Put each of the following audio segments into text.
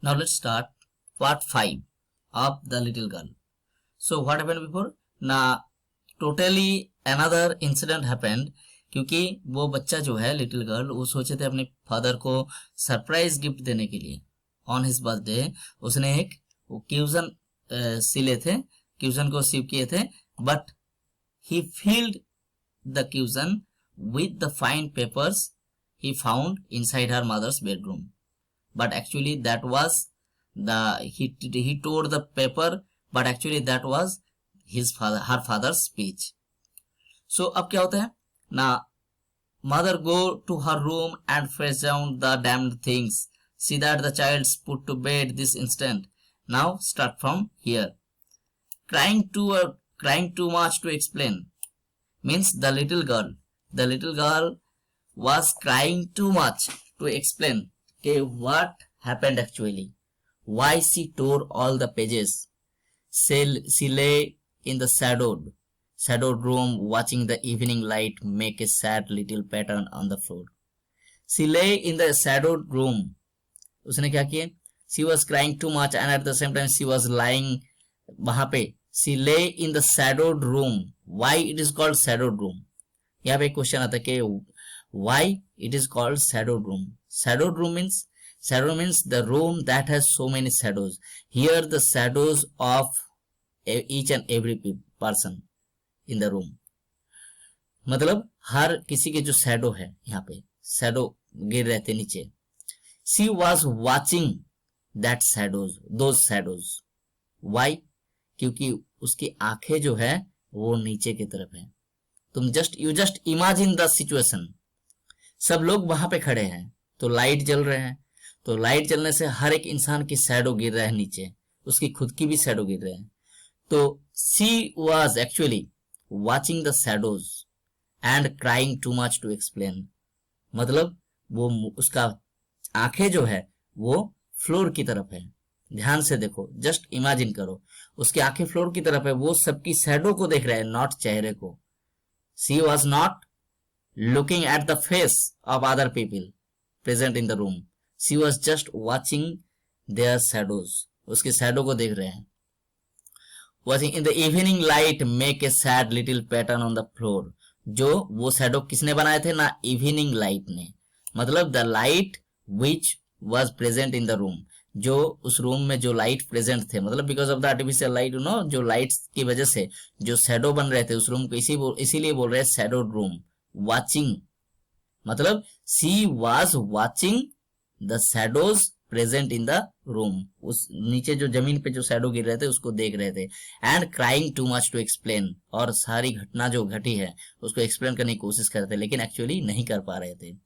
Now let's start part 5 of the little girl. So what happened before? Now totally another incident happened क्योंकि वो बच्चा जो है little girl वो सोचे थे अपने फादर को सरप्राइज गिफ्ट देने के लिए ऑन हिज बर्थडे उसने एक क्यूजन सिले थे क्यूजन को सीव किए थे but he filled the cuisine with the fine papers he found inside her mother's bedroom. But actually that was he tore the paper, but actually that was her father's speech. So अब क्या होता है ना, mother go to her room and fetch down the damned things. See that the child's put to bed this instant. Now start from here. Crying too much to explain means the little girl was crying too much to explain okay, what happened actually, why she tore all the pages. She lay in the shadowed room watching the evening light make a sad little pattern on the floor. She lay in the shadowed room. उसने क्या किया? She was crying too much and at the same time she was lying वहां पे. She lay in the shadowed room. Why it is called shadowed room? यहाँ पे question आता है कि why it is called shadowed room. Shadowed room means the room that has so many shadows. Here the shadows of each and every person in the room. मतलब हर किसी के जो shadow है यहाँ पे शैडो गिर रहे थे नीचे. She was watching those shadows. Why? क्योंकि उसकी आंखें जो है वो नीचे की तरफ है. तुम you just imagine the situation. सब लोग वहां पे खड़े हैं तो लाइट जल रहे हैं, तो लाइट जलने से हर एक इंसान की शैडो गिर रहा है नीचे, उसकी खुद की भी शैडो गिर रहे हैं. तो she was actually watching the shadows and crying too much to explain. मतलब वो उसका आंखें जो है वो फ्लोर की तरफ है. ध्यान से देखो, जस्ट इमेजिन करो, उसकी आंखें फ्लोर की तरफ है, वो सबकी शैडो को देख रहे हैं, नॉट चेहरे को. She was not looking at the face of other people present in the room. She was just watching there shadows. उसकी शैडो को देख रहे हैं. Watching in the evening light make a sad little pattern on the floor. जो वो shadow किसने बनाए थे ना, इवनिंग लाइट ने. मतलब the light which was present in the room. जो उस रूम में जो लाइट प्रेजेंट थे, मतलब because of the artificial light जो लाइट्स की वजह से जो शैडो बन रहे थे उस रूम को, इसीलिए बोल रहे हैं शैडोड रूम. वाचिंग मतलब she was watching the shadows present in the room. उस नीचे जो जमीन पे जो शैडो गिर रहे थे उसको देख रहे थे. And crying too much to explain, और सारी घटना जो घटी है उसको एक्सप्लेन करने की कोशिश कर रहे थे लेकिन एक्चुअली नहीं कर पा रहे थे.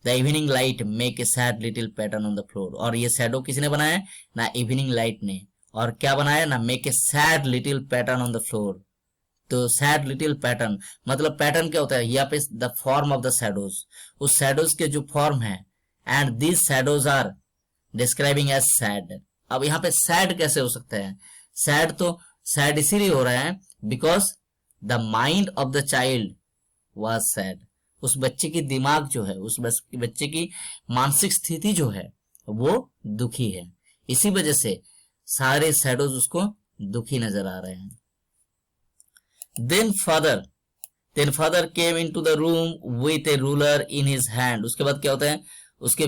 The evening light make a sad little pattern on the floor. और ये शैडो किसने बनाया ना, इवनिंग लाइट ने. और क्या बनाया ना, make a sad little pattern on the floor. तो sad little pattern मतलब पैटर्न क्या होता है यहाँ पे, the form of the shadows. उस shadows के जो फॉर्म है, and these shadows are describing as sad. अब यहाँ पे sad कैसे हो सकता है? sad तो sad इसीलिए हो रहा है because the mind of the child was sad. उस बच्चे की दिमाग जो है, उस बच्चे की मानसिक स्थिति जो है वो दुखी है. इसी वजह से सारे शैडोज उसको दुखी नजर आ रहे हैं. Then father came into the room with a ruler in his hand. उसके बाद क्या होता है, उसके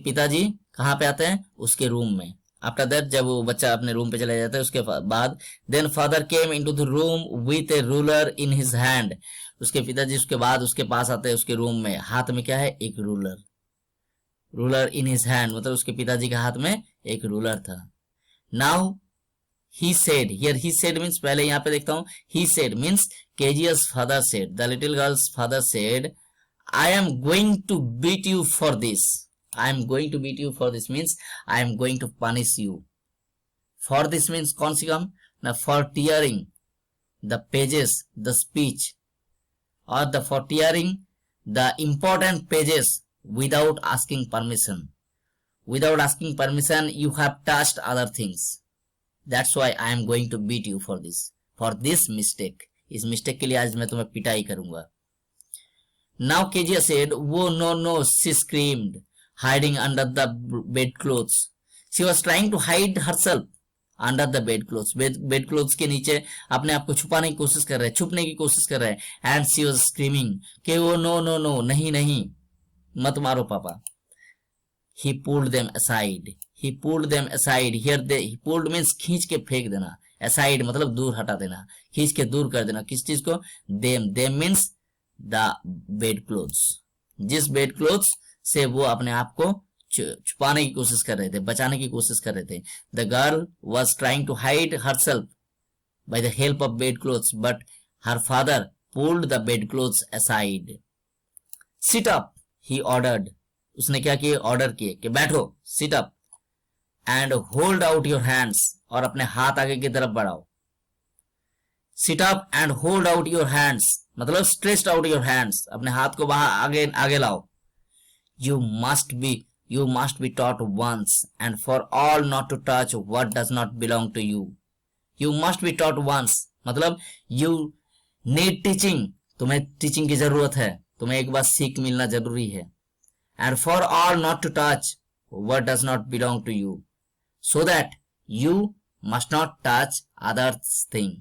पिताजी कहाँ पे आते हैं, उसके रूम में. आफ्टर दैट जब वो बच्चा अपने रूम पे चला जाता है उसके बाद then father came into the room with a ruler in his hand. उसके पिताजी उसके बाद उसके पास आते हैं उसके रूम में. हाथ में क्या है, एक रूलर इन हिज हैंड, मतलब उसके पिताजी के हाथ में एक रूलर था. Now he said, here he said means, पहले यहाँ पे देखता हूँ, he said means Kezia's father said, the little girl's father said, I am going to beat you for this. I am going to beat you for this means I am going to punish you. For this means कौन सी काम ना, for tearing the pages, the speech, or for tearing the important pages without asking permission. Without asking permission you have touched other things. That's why I am going to beat you for this mistake. इस mistake के लिए आज मैं तुम्हें पिटाई करूंगा. Now Kezia said, "Oh no, no!" She screamed. hiding under the bed clothes. She was trying to hide herself under the bed clothes. bed clothes के नीचे अपने आप को छुपाने की कोशिश कर रहे हैं, छुपने की कोशिश कर रहे हैं. And she was screaming कि वो no no no, नहीं नहीं, मत मारो पापा. He pulled them aside. He pulled them aside. Here he pulled means खींच के फेंक देना. Aside मतलब दूर हटा देना, खींच के दूर कर देना. किस चीज को? them means the bed clothes. जिस bed clothes से वो अपने आप को छुपाने की कोशिश कर रहे थे, बचाने की कोशिश कर रहे थे. The girl was trying to hide herself by the help of bed clothes, but her father pulled the bed clothes aside. Sit up, he ordered. उसने क्या किया? ऑर्डर किए कि बैठो. Sit up and hold out your hands. और अपने हाथ आगे की तरफ बढ़ाओ. Sit up and hold out your hands मतलब stretched out your hands. अपने हाथ को बाहर आगे लाओ. You must be taught once and for all not to touch what does not belong to you. You must be taught once मतलब you need teaching. तुम्हें teaching की जरूरत है, तुम्हें एक बार सीख मिलना जरूरी है. And for all not to touch what does not belong to you, so that you must not touch others thing.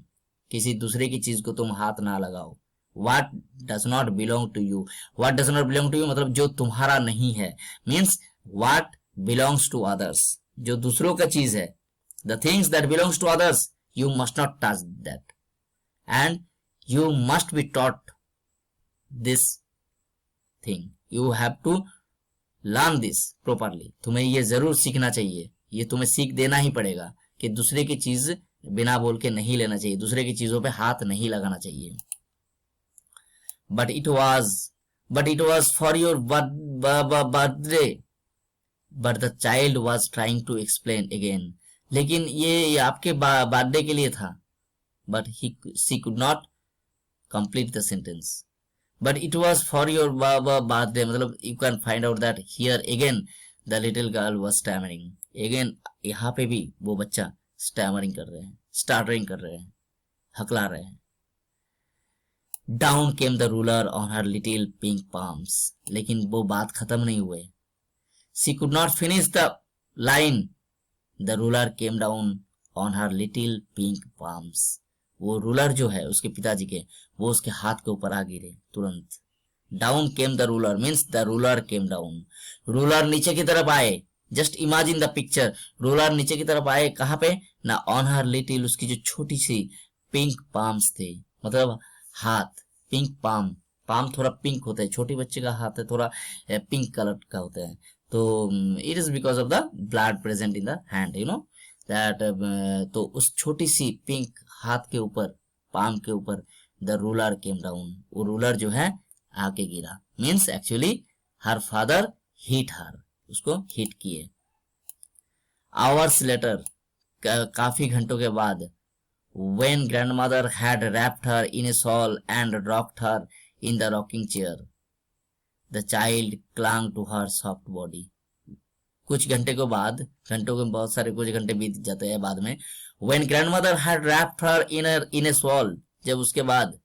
किसी दूसरे की चीज को तुम हाथ ना लगाओ. What does not belong to you. What does not belong to you मतलब जो तुम्हारा नहीं है. Means what belongs to others. जो दूसरों का चीज है. The things that belongs to others, you must not touch that. And you must be taught this thing. You have to learn this properly. तुम्हें ये जरूर सीखना चाहिए. ये तुम्हें सीख देना ही पड़ेगा कि दूसरे की चीज बिना बोल के नहीं लेना चाहिए, दूसरे की चीजों पे हाथ नहीं लगाना चाहिए. But it was for your birthday. But the child was trying to explain again. लेकिन ये आपके बर्थडे के लिए था. But she could not complete the sentence. But it was for your birthday मतलब you can find out that here again the little girl was stammering. Again यहाँ पे भी वो बच्चा stammering कर रहे हैं, stuttering कर रहे हैं, हकला रहे हैं. Down came the ruler on her little pink palms. लेकिन वो बात खत्म नहीं हुए. She could not finish the line. The ruler came down on her little pink palms. वो रूलर जो है उसके पिताजी के, वो उसके हाथ के ऊपर आ गिरे तुरंत. Down came the ruler means the ruler came down. Ruler नीचे की तरफ आए. Just imagine the picture. Ruler नीचे की तरफ आए. कहाँ पे? ना on her little, उसकी जो छोटी सी pink palms थे मतलब हाथ. पिंक पाम थोड़ा पिंक होता है, छोटी बच्चे का हाथ है थोड़ा पिंक कलर का होता है. तो it is because of the blood present in the hand, you know that. तो उस छोटी सी पिंक हाथ के ऊपर, पाम के ऊपर द रूलर केम डाउन. वो रूलर जो है आके गिरा. Means actually her father hit her, उसको हिट किए. आवर्स लेटर काफी घंटों के बाद, when grandmother had wrapped her in a shawl and rocked her in the rocking chair, the child clung to her soft body. कुछ घंटे के बाद, घंटों के बहुत सारे कुछ घंटे बीत जाते हैं बाद में. when grandmother had wrapped her in a shawl, जब उसके बाद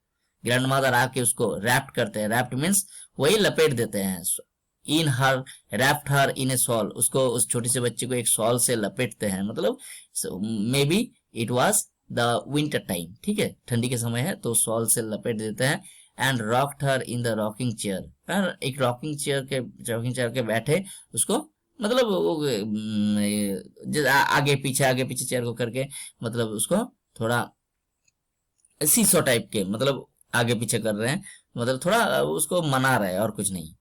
grandmother आके उसको wrapped करते हैं. wrapped means वही लपेट देते हैं. in her wrapped her in a shawl, उसको उस छोटी से बच्चे को एक शॉल से लपेटते हैं. मतलब maybe it was the winter time, ठीक है, ठंडी के समय है तो शॉल से लपेट देते हैं. And rocked her in the rocking chair. एक रॉकिंग चेयर के बैठे उसको मतलब वो आगे पीछे चेयर को करके मतलब उसको थोड़ा सीसो टाइप के मतलब आगे पीछे कर रहे हैं, मतलब थोड़ा उसको मना रहे हैं और कुछ नहीं.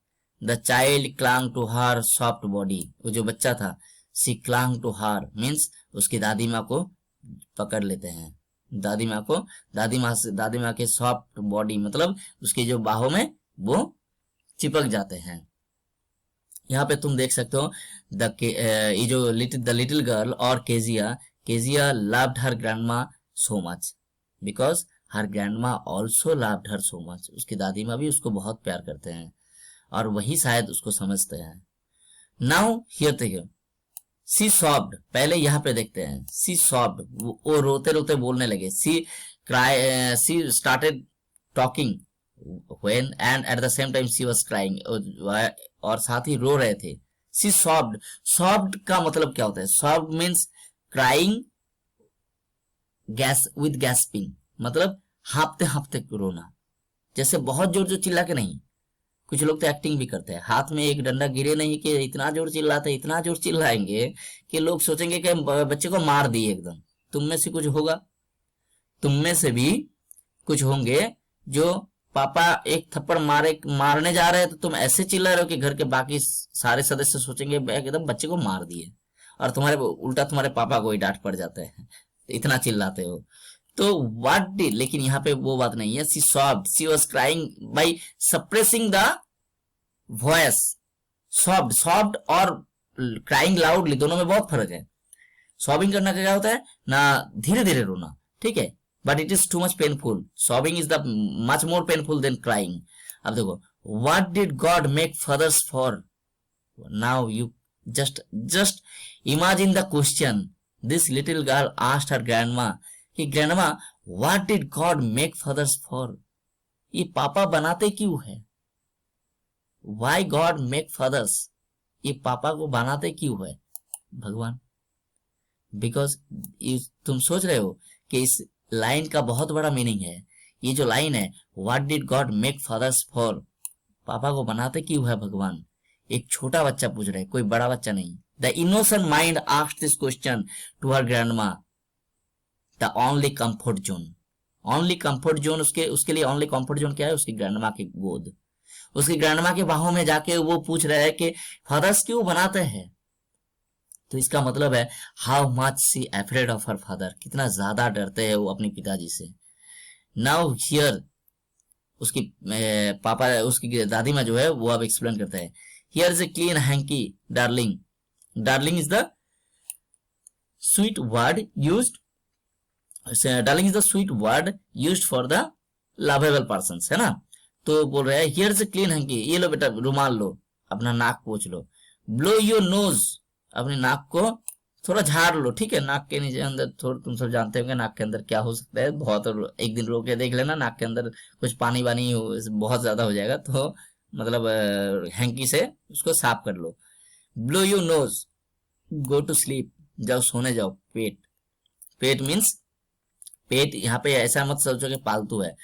The child clung to her soft body. वो जो बच्चा था, she clung to her means उसकी दादी माँ को पकड़ लेते हैं. दादी माँ के सॉफ्ट बॉडी मतलब उसकी जो बाहों में वो चिपक जाते हैं. यहाँ पे तुम देख सकते हो ये जो द लिटिल गर्ल और Kezia loved her grandma so much because her grandma also loved her so much. उसकी दादी माँ भी उसको बहुत प्यार करते हैं और वही शायद उसको समझते हैं. नाउ हियर देखो, सी सॉफ्ट. पहले यहाँ पे देखते हैं सी सॉफ्ट, वो रोते रोते बोलने लगे. She started talking when and at the same time she was crying. और साथ ही रो रहे थे. सी सॉफ्ट, सॉफ्ट का मतलब क्या होता है? Soft means crying gas with gasping, मतलब हाँफते हाँफते रोना, जैसे बहुत जोर जोर चिल्ला के नहीं। कुछ लोग तो एक्टिंग भी करते हैं, हाथ में एक डंडा गिरे नहीं कि इतना जोर चिल्लाते, इतना जोर चिल्लाएंगे कि लोग सोचेंगे कि बच्चे को मार दिए एकदम। तुम में से कुछ होगा, तुम में से भी कुछ होंगे जो पापा एक थप्पड़ मारने जा रहे हैं तो तुम ऐसे चिल्ला रहे हो कि घर के बाकी सारे सदस्य सोचेंगे एकदम बच्चे को मार दिए, और तुम्हारे उल्टा तुम्हारे पापा को ही डांट पड़ जाता है, इतना चिल्लाते हो। तो व्हाट डिड, लेकिन यहाँ पे वो बात नहीं है। She soft, she was crying by suppressing the voice. Soft, soft और क्राइंग लाउडली दोनों में बहुत फर्क है। सॉबिंग करना क्या होता है ना, धीरे धीरे रोना, ठीक है, but it is too much painful. Sobbing is the much more painful than crying. अब देखो, what did God make fathers for? Now you just imagine the question this little girl asked her grandma कि grandma what did God make fathers for? ये पापा बनाते क्यों है? Why God make fathers? ये पापा को बनाते क्यों है भगवान? बिकॉज तुम सोच रहे हो कि इस लाइन का बहुत बड़ा मीनिंग है। ये जो लाइन है, what did God make fathers for, पापा को बनाते क्यों है भगवान? एक छोटा बच्चा पूछ रहा है, कोई बड़ा बच्चा नहीं। The innocent mind asked this question to her grandma, the only comfort zone. Only comfort zone, उसके लिए ओनली कंफर्ट जोन क्या है? उसकी ग्रैंडमा की गोद, उसकी ग्रैंडमा के बाहों में जाके वो पूछ रहा है कि फादर्स क्यों बनाते हैं। तो इसका मतलब है how much see afraid of her father, कितना ज्यादा डरते हैं वो अपने पिताजी से। नाउ हियर उसकी पापा, उसकी दादी माँ जो है वो अब एक्सप्लेन करता है। Here is a clean hanky darling. Darling is the sweet word used, darling is the sweet word used for the lovable person, है ना। तो बोल रहा है here is a clean hanky, ये लो बेटा रुमाल लो, अपना नाक पोंछ लो। ब्लो योर नोज, अपने नाक को थोड़ा झाड़ लो, ठीक है। नाक के नीचे अंदर थोड़ा, तुम सब जानते होंगे नाक के अंदर क्या हो सकता है, बहुत, एक दिन रो के देख लेना, नाक के अंदर कुछ पानी वानी बहुत ज्यादा हो जाएगा, तो मतलब हैंकी से उसको साफ कर लो। Blow you nose, go to sleep, जाओ सोने जाओ। पेट, पेट मीन्स पेट, यहाँ पे ऐसा मत सोचो कि पालतू है।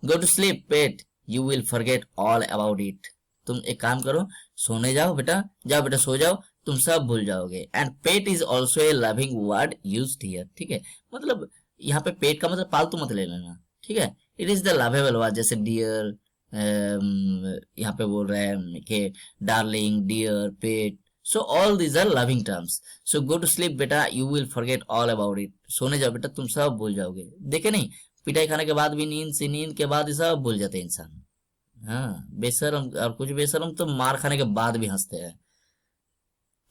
Go to sleep pet, you will forget all about it. तुम एक काम करो, सोने जाओ बेटा, जाओ बेटा सो जाओ, तुम सब भूल जाओगे। And pet is also a loving word used here, ठीक है। मतलब यहाँ पे पेट का मतलब पालतू मत ले लेना, ठीक है। It is the lovable word, जैसे डियर, यहाँ पे बोल रहे हैं कि darling, dear, pet, so all these are loving terms. So go to sleep बेटा, you will forget all about it. सोने जाओ बेटा, तुम सब भूल जाओगे। देखे नहीं, पिटाई खाने के बाद भी नींद से, नींद के बाद ही सब भूल जाते हैं इंसान। हाँ, बेशरम, और कुछ बेशरम तो मार खाने के बाद भी हंसते हैं।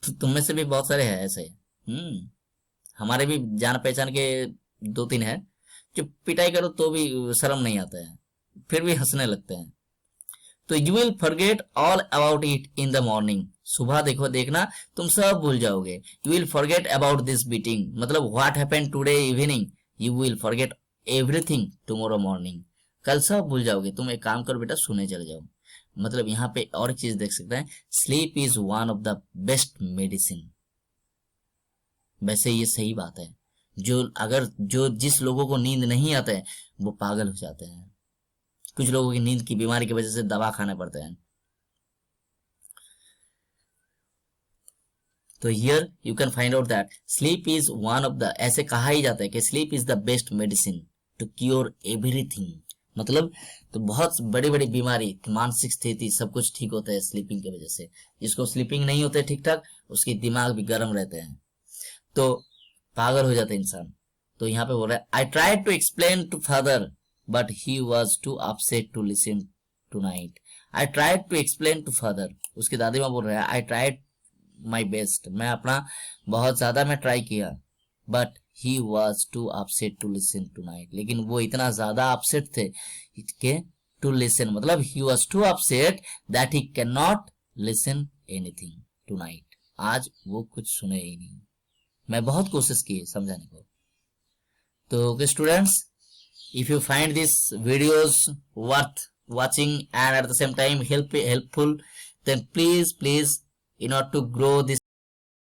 तुम में से भी बहुत सारे हैं ऐसे। हमारे भी जान पहचान के दो तीन है जो पिटाई करो तो भी शर्म नहीं आता है, फिर भी हंसने लगते हैं। तो you will forget all about it in the morning, सुबह देखो, देखना तुम सब भूल जाओगे। You will forget about this beating, मतलब what happened today evening, you will forget everything tomorrow morning. कल सब भूल जाओगे। तुम एक काम करो बेटा, सोने चले जाओ। मतलब यहाँ पे और चीज देख सकते हैं, sleep is one of the best medicine. वैसे ये सही बात है, जो जिस लोगों को नींद नहीं आता है वो पागल हो जाते हैं। कुछ लोगों की नींद की बीमारी की वजह से दवा खाने पड़ते हैं। तो here you can find out that sleep is one of the, ऐसे कहा ही जाता है कि sleep is the best medicine to cure everything. मतलब तो बहुत बड़ी बड़ी बीमारी, मानसिक स्थिति, सब कुछ ठीक होता है स्लीपिंग की वजह से। जिसको स्लीपिंग नहीं होते ठीक ठाक, उसके दिमाग भी गर्म रहते हैं, तो पागल हो जाता है इंसान। तो यहाँ पे बोल रहा है I tried to explain to father but he was too upset to listen tonight. I tried to explain to father, उसकी दादी माँ बोल रहा है आई ट्राइड माई बेस्ट, मैं अपना बहुत ज्यादा मैं ट्राई किया, but he was too upset to listen tonight, लेकिन वो इतना ज्यादा अपसेट थे कि टू लिसन, मतलब he was too upset that he can not listen anything tonight. आज वो कुछ सुने ही नहीं। मैं बहुत कोशिश की समझाने को। तो students, if you find these videos worth watching and at the same time helpful, then please in order to grow this